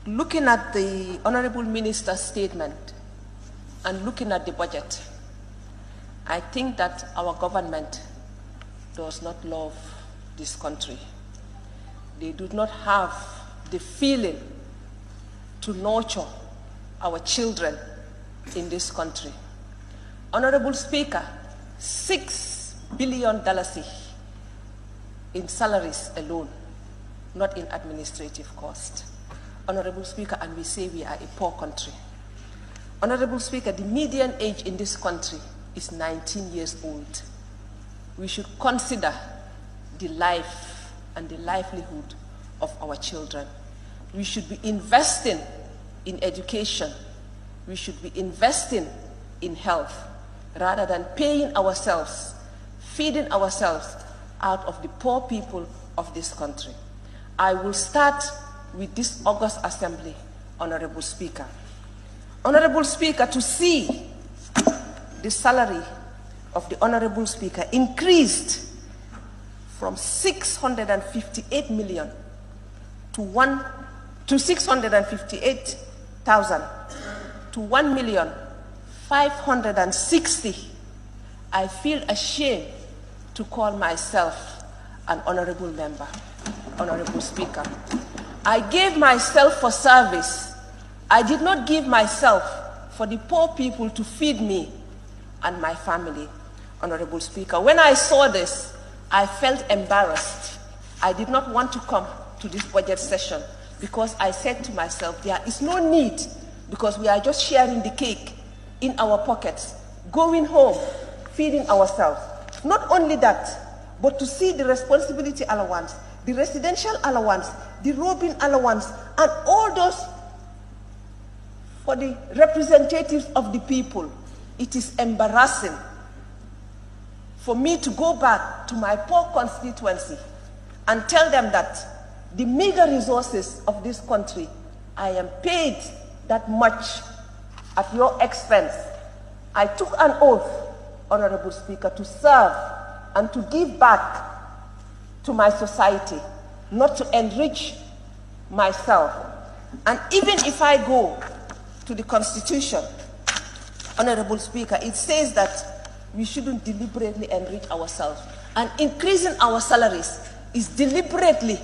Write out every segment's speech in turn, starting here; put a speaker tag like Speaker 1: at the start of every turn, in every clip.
Speaker 1: Looking at the Honorable Minister's statement and looking at the budget, I think that our government does not love this country. They do not have the feeling to nurture our children in this country. Honorable Speaker, $6 billion in salaries alone, not in administrative cost. Honorable Speaker, and we say we are a poor country. Honorable Speaker, the median age in this country is 19 years old. We should consider the life and the livelihood of our children. We should be investing in education. We should be investing in health rather than paying ourselves, feeding ourselves out of the poor people of this country. I will start with this August Assembly, Honorable Speaker. Honorable Speaker, to see the salary of the Honorable Speaker increased from 658 million to 658,000 to 1,560,000, I feel ashamed to call myself an honorable member. Honorable Speaker, I gave myself for service. I did not give myself for the poor people to feed me and my family. Honorable Speaker, when I saw this, I felt embarrassed. I did not want to come to this budget session because I said to myself, there is no need, because we are just sharing the cake in our pockets, going home, feeding ourselves. Not only that, but to see the responsibility allowance, the residential allowance, the roving allowance, and all those for the representatives of the people. It is embarrassing for me to go back to my poor constituency and tell them that the meager resources of this country, I am paid that much at your expense. I took an oath, Honorable Speaker, to serve and to give back to my society, not to enrich myself. And even if I go to the Constitution, Honorable Speaker, it says that we shouldn't deliberately enrich ourselves. And increasing our salaries is deliberately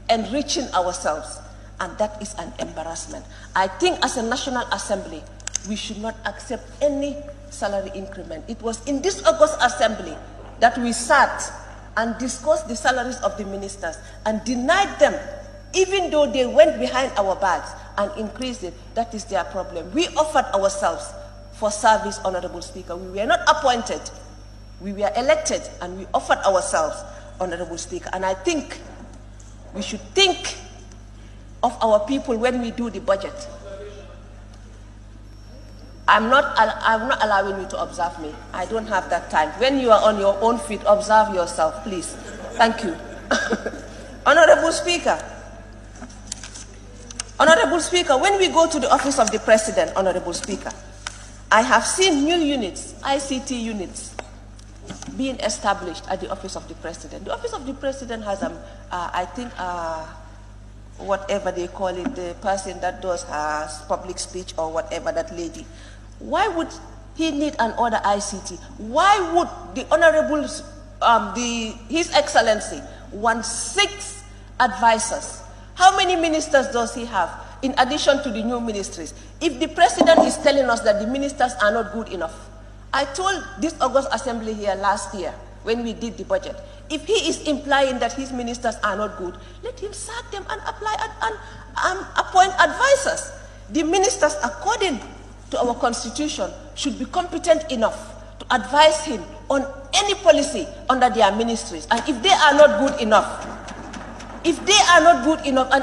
Speaker 1: enriching ourselves. And that is an embarrassment. I think as a National Assembly, we should not accept any salary increment. It was in this August Assembly that we sat and discussed the salaries of the ministers and denied them, even though they went behind our backs and increased it. That is their problem. We offered ourselves for service, Honorable Speaker. We were not appointed. We were elected, and we offered ourselves, Honorable Speaker. And I think we should think of our people when we do the budget. I'm not allowing you to observe me. I don't have that time. When you are on your own feet, observe yourself, please. Thank you. Honorable Speaker, when we go to the office of the President, Honorable Speaker, I have seen new units, ICT units, being established at the office of the President. The office of the President has, I think, whatever they call it, the person that does her public speech or whatever, that lady. Why would he need an order ICT? Why would the Honorable, His Excellency want 6 advisors? How many ministers does he have in addition to the new ministries? If the President is telling us that the ministers are not good enough, I told this August Assembly here last year when we did the budget, if he is implying that his ministers are not good, let him sack them and appoint advisors. The ministers, according to our constitution, should be competent enough to advise him on any policy under their ministries. And if they are not good enough, and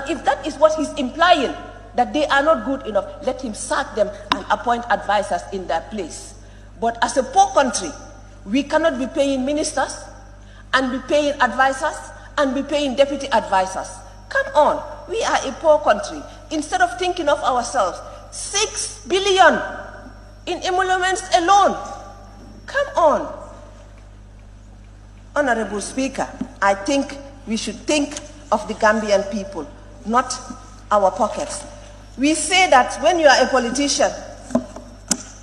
Speaker 1: if that is what he's implying, that they are not good enough, let him sack them and appoint advisors in their place. But as a poor country, we cannot be paying ministers and be paying advisors and be paying deputy advisors. Come on, we are a poor country. Instead of thinking of ourselves, 6 billion in emoluments alone. Come on. Honorable Speaker, I think we should think of the Gambian people, not our pockets. We say that when you are a politician,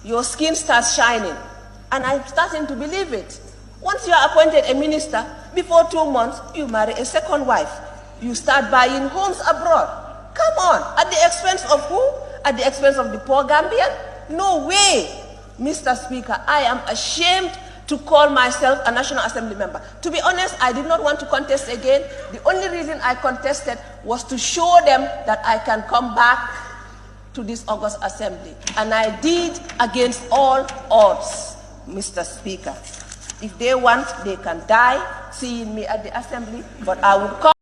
Speaker 1: your skin starts shining. And I'm starting to believe it. Once you are appointed a minister, before 2 months, you marry a second wife. You start buying homes abroad. Come on, at the expense of who? At the expense of the poor Gambian? No way. Mr. Speaker, I am ashamed to call myself a National Assembly member. To be honest, I did not want to contest again. The only reason I contested was to show them that I can come back to this August Assembly. And I did against all odds, Mr. Speaker. If they want, they can die seeing me at the Assembly, but I would come.